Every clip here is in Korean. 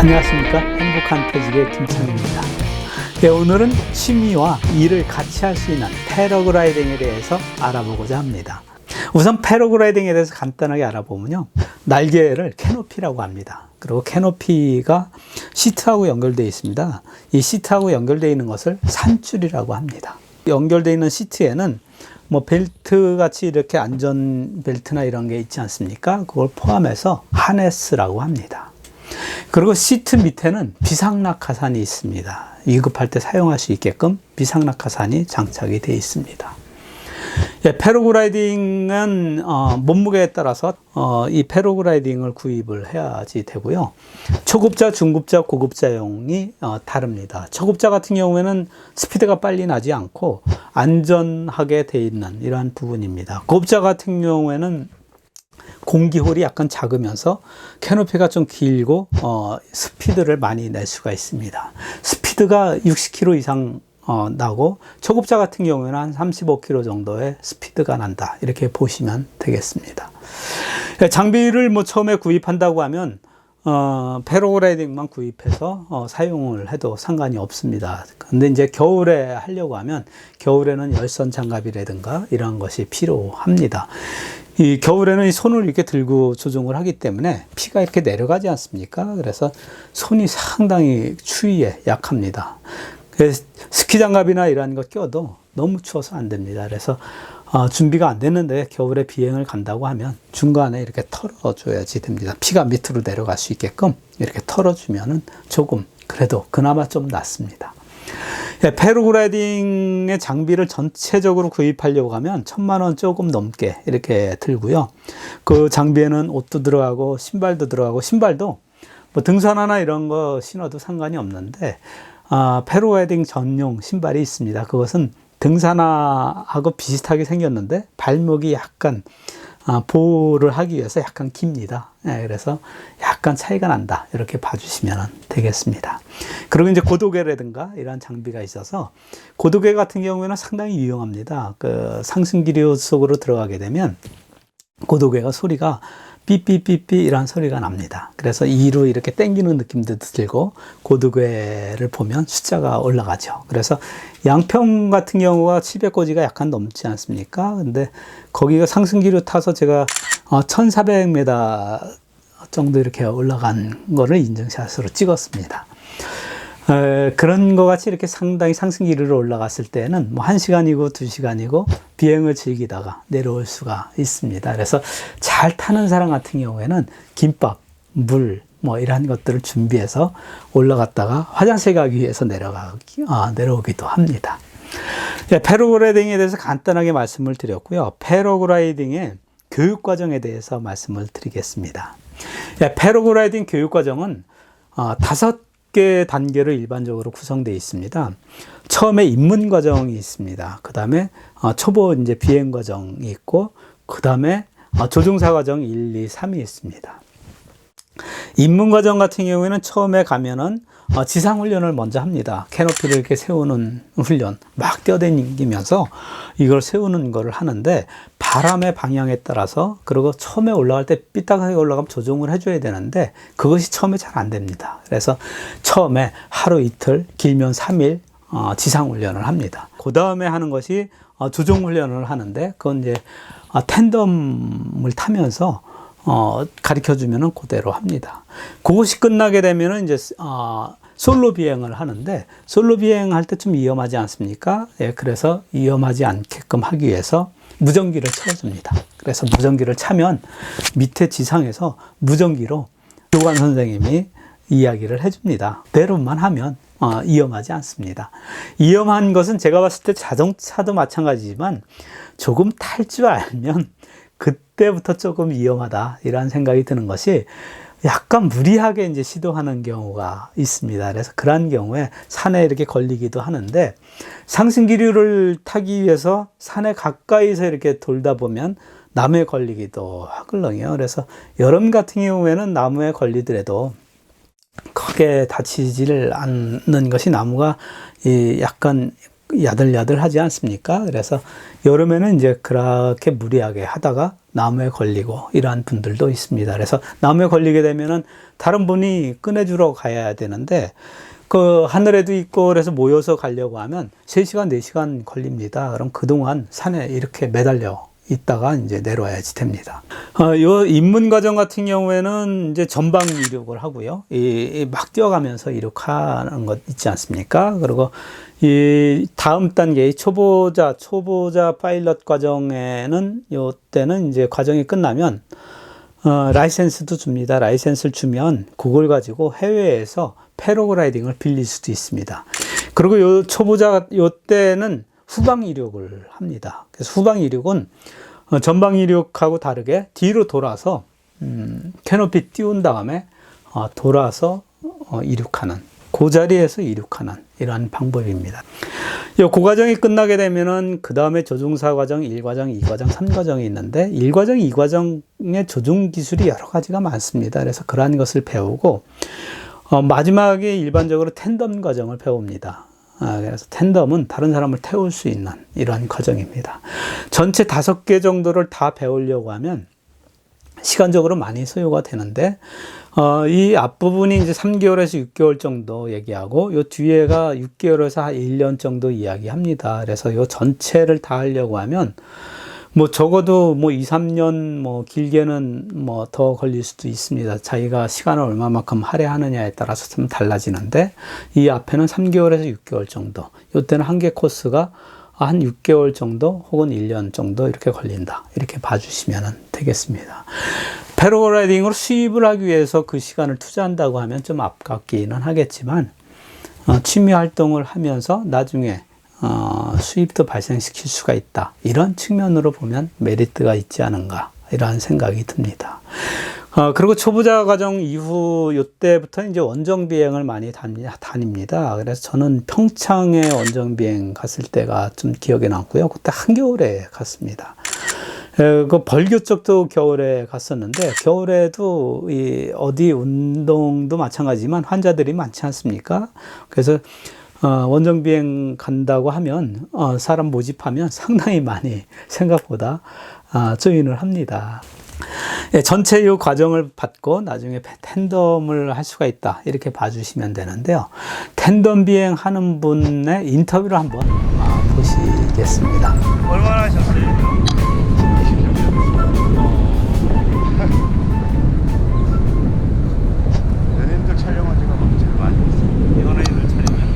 안녕하십니까. 행복한 퇴직의 김창입니다. 네, 오늘은 취미와 일을 같이 할 수 있는 패러글라이딩에 대해서 알아보고자 합니다. 우선 패러글라이딩에 대해서 간단하게 알아보면요, 날개를 캐노피라고 합니다. 그리고 캐노피가 시트하고 연결되어 있습니다. 이 시트하고 연결되어 있는 것을 산줄이라고 합니다. 연결되어 있는 시트에는 뭐 벨트 같이 이렇게 안전 벨트나 이런 게 있지 않습니까? 그걸 포함해서 하네스라고 합니다. 그리고 시트 밑에는 비상낙하산이 있습니다. 위급할 때 사용할 수 있게끔 비상낙하산이 장착이 되어 있습니다. 패러글라이딩은 몸무게에 따라서 이 패러글라이딩을 구입을 해야지 되고요. 초급자, 중급자, 고급자용이 다릅니다. 초급자 같은 경우에는 스피드가 빨리 나지 않고 안전하게 되어 있는 이러한 부분입니다. 고급자 같은 경우에는 공기홀이 약간 작으면서 캐노피가 좀 길고 스피드를 많이 낼 수가 있습니다. 스피드가 60km 이상 나고 초급자 같은 경우에는 한 35km 정도의 스피드가 난다, 이렇게 보시면 되겠습니다. 장비를 뭐 처음에 구입한다고 하면 패러글라이딩만 구입해서 사용을 해도 상관이 없습니다. 근데 이제 겨울에 하려고 하면 겨울에는 열선 장갑이라든가 이런 것이 필요합니다. 이 겨울에는 이 손을 이렇게 들고 조종을 하기 때문에 피가 이렇게 내려가지 않습니까? 그래서 손이 상당히 추위에 약합니다. 스키 장갑이나 이런 거 껴도 너무 추워서 안 됩니다. 그래서 준비가 안 됐는데 겨울에 비행을 간다고 하면 중간에 이렇게 털어줘야지 됩니다. 피가 밑으로 내려갈 수 있게끔 이렇게 털어주면은 조금 그래도 그나마 좀 낫습니다. 패러글라이딩의 장비를 전체적으로 구입하려고 하면 1,000만 원 조금 넘게 이렇게 들고요. 그 장비에는 옷도 들어가고 신발도 들어가고, 신발도 뭐 등산화나 이런 거 신어도 상관이 없는데 패러글라이딩 전용 신발이 있습니다. 그것은 등산화하고 비슷하게 생겼는데 발목이 약간 보호를 하기 위해서 약간 깁니다. 그래서 약간 차이가 난다, 이렇게 봐주시면 되겠습니다. 그리고 이제 고도계라든가 이런 장비가 있어서, 고도계 같은 경우에는 상당히 유용합니다. 그 상승기류 속으로 들어가게 되면 고도계가 소리가 삐삐삐삐 이런 소리가 납니다. 그래서 2로 이렇게 당기는 느낌도 들고 고도계를 보면 숫자가 올라가죠. 그래서 양평 같은 경우가 700고지가 약간 넘지 않습니까? 근데 거기가 상승기류 타서 제가 1400m 정도 이렇게 올라간 거를 인증샷으로 찍었습니다. 그런 것 같이 이렇게 상당히 상승기류로 올라갔을 때는 뭐 1시간이고 2시간이고 비행을 즐기다가 내려올 수가 있습니다. 그래서 잘 타는 사람 같은 경우에는 김밥, 물, 뭐 이런 것들을 준비해서 올라갔다가 화장실 가기 위해서 내려오기도 합니다. 패러글라이딩에 대해서 간단하게 말씀을 드렸고요. 패러글라이딩의 교육 과정에 대해서 말씀을 드리겠습니다. 패러글라이딩 교육 과정은 5개 단계로 일반적으로 구성되어 있습니다. 처음에 입문 과정이 있습니다. 그 다음에 초보 이제 비행 과정이 있고, 그 다음에 조종사 과정 1, 2, 3이 있습니다. 입문 과정 같은 경우에는 처음에 가면은 지상훈련을 먼저 합니다. 캐노피를 이렇게 세우는 훈련, 막 뛰어다니면서 이걸 세우는 거를 하는데, 바람의 방향에 따라서, 그리고 처음에 올라갈 때 삐딱하게 올라가면 조종을 해줘야 되는데 그것이 처음에 잘 안 됩니다. 그래서 처음에 하루 이틀, 길면 3일 지상훈련을 합니다. 그 다음에 하는 것이 조종훈련을 하는데, 그건 이제 텐덤을 타면서 가르쳐 주면은 그대로 합니다. 그것이 끝나게 되면은 이제 솔로 비행을 하는데, 솔로 비행할 때 좀 위험하지 않습니까? 그래서 위험하지 않게끔 하기 위해서 무전기를 쳐줍니다. 그래서 무전기를 차면 밑에 지상에서 무전기로 교관 선생님이 이야기를 해줍니다. 그대로만 하면 위험하지 않습니다. 위험한 것은 제가 봤을 때 자동차도 마찬가지지만 조금 탈 줄 알면 그때부터 조금 위험하다, 이런 생각이 드는 것이, 약간 무리하게 이제 시도하는 경우가 있습니다. 그래서 그런 경우에 산에 이렇게 걸리기도 하는데, 상승기류를 타기 위해서 산에 가까이서 이렇게 돌다 보면 나무에 걸리기도 하거든요. 그래서 여름 같은 경우에는 나무에 걸리더라도 크게 다치지를 않는 것이, 나무가 약간 야들야들하지 않습니까? 그래서 여름에는 이제 그렇게 무리하게 하다가 나무에 걸리고 이러한 분들도 있습니다. 그래서 나무에 걸리게 되면은 다른 분이 꺼내주러 가야 되는데 그 하늘에도 있고 그래서 모여서 가려고 하면 3시간, 4시간 걸립니다. 그럼 그동안 산에 이렇게 매달려 있다가 이제 내려와야지 됩니다. 요 입문 과정 같은 경우에는 이제 전방 이륙을 하고요. 막 뛰어가면서 이륙하는 것 있지 않습니까? 그리고 이 다음 단계 초보자 파일럿 과정에는 요 때는 이제 과정이 끝나면 라이센스도 줍니다. 라이센스를 주면 그걸 가지고 해외에서 패러글라이딩을 빌릴 수도 있습니다. 그리고 요 초보자 요 때는 후방 이륙을 합니다. 그래서 후방 이륙은 전방 이륙하고 다르게 뒤로 돌아서 캐노피 띄운 다음에 돌아서 이륙하는, 그 자리에서 이륙하는 이러한 방법입니다. 그 과정이 끝나게 되면은 그 다음에 조종사 과정 1과정, 2과정, 3과정이 있는데 1과정, 2과정의 조종 기술이 여러 가지가 많습니다. 그래서 그러한 것을 배우고 마지막에 일반적으로 텐덤 과정을 배웁니다. 그래서 텐덤은 다른 사람을 태울 수 있는 이러한 과정입니다. 전체 5개 정도를 다 배우려고 하면 시간적으로 많이 소요가 되는데, 이 앞부분이 이제 3개월에서 6개월 정도 얘기하고, 요 뒤에가 6개월에서 1년 정도 이야기합니다. 그래서 요 전체를 다 하려고 하면, 뭐 적어도 뭐 2, 3년, 뭐 길게는 뭐 더 걸릴 수도 있습니다. 자기가 시간을 얼마만큼 할애하느냐에 따라서 좀 달라지는데, 이 앞에는 3개월에서 6개월 정도, 요때는 한 개 코스가 한 6개월 정도 혹은 1년 정도 이렇게 걸린다. 이렇게 봐주시면 되겠습니다. 패러글라이딩으로 수입을 하기 위해서 그 시간을 투자한다고 하면 좀 아깝기는 하겠지만, 취미 활동을 하면서 나중에 수입도 발생시킬 수가 있다. 이런 측면으로 보면 메리트가 있지 않은가, 이러한 생각이 듭니다. 그리고 초보자 과정 이후 요때부터 이제 원정 비행을 많이 다닙니다. 그래서 저는 평창에 원정 비행 갔을 때가 좀 기억에 남고요. 그때 한겨울에 갔습니다. 그 벌교 쪽도 겨울에 갔었는데, 겨울에도 어디 운동도 마찬가지지만 환자들이 많지 않습니까? 그래서 원정 비행 간다고 하면 사람 모집하면 상당히 많이 생각보다 조인을 합니다. 전체 이 과정을 받고 나중에 텐덤을 할 수가 있다, 이렇게 봐주시면 되는데요. 텐덤 비행하는 분의 인터뷰를 한번 보시겠습니다. 얼마나 하셨어요? 연예인들 촬영한 지가 제일 많이 있어요. 연예인들 촬영이요?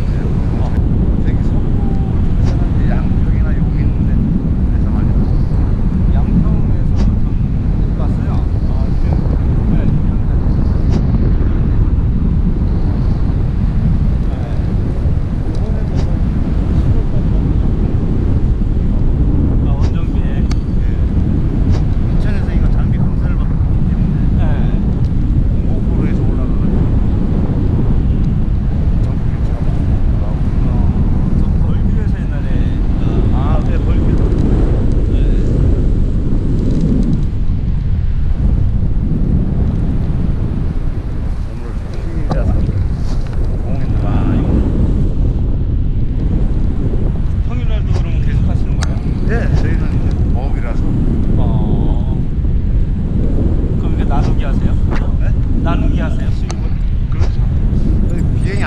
되게 서울에서는 양평이나 용인 데서 많이 봤어요. 양평에서 좀 갔어요. 원정 비행. 인천에서 이거 장비 검사를 받기 때문에 목포로에서 올라가가지고 전국 일주가 나오고. 저 벌교에서 옛날에 네, 벌기도. 오늘 휴일이라서 공원도 많이 오고. 평일날도 그러면 계속 하시는 거예요? 네, 저희는 이제 업이라서. 그럼 이제 나누기 하세요? 네? 나누기 하세요, 수입을? 그렇죠. 저희 비행이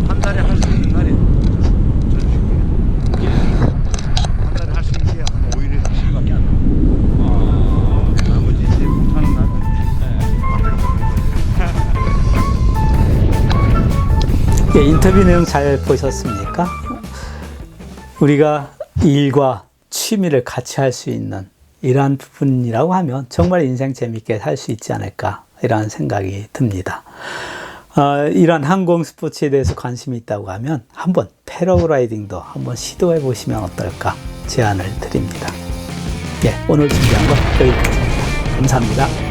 한 달에 할 수 있는 날이 전주에 한 달에 할 수 있는 게 한 5일에서 10일밖에 안 나와요. 나머지 이제 못하는 날은 만들어 먹는 거예요. 예, 인터뷰 내용 잘 보셨습니까? 우리가 일과 취미를 같이 할 수 있는 이러한 부분이라고 하면 정말 인생 재밌게 살 수 있지 않을까, 이러한 생각이 듭니다. 이러한 항공 스포츠에 대해서 관심이 있다고 하면 한번 패러글라이딩도 한번 시도해 보시면 어떨까 제안을 드립니다. 예, 오늘 준비한 건 여기까지입니다. 감사합니다.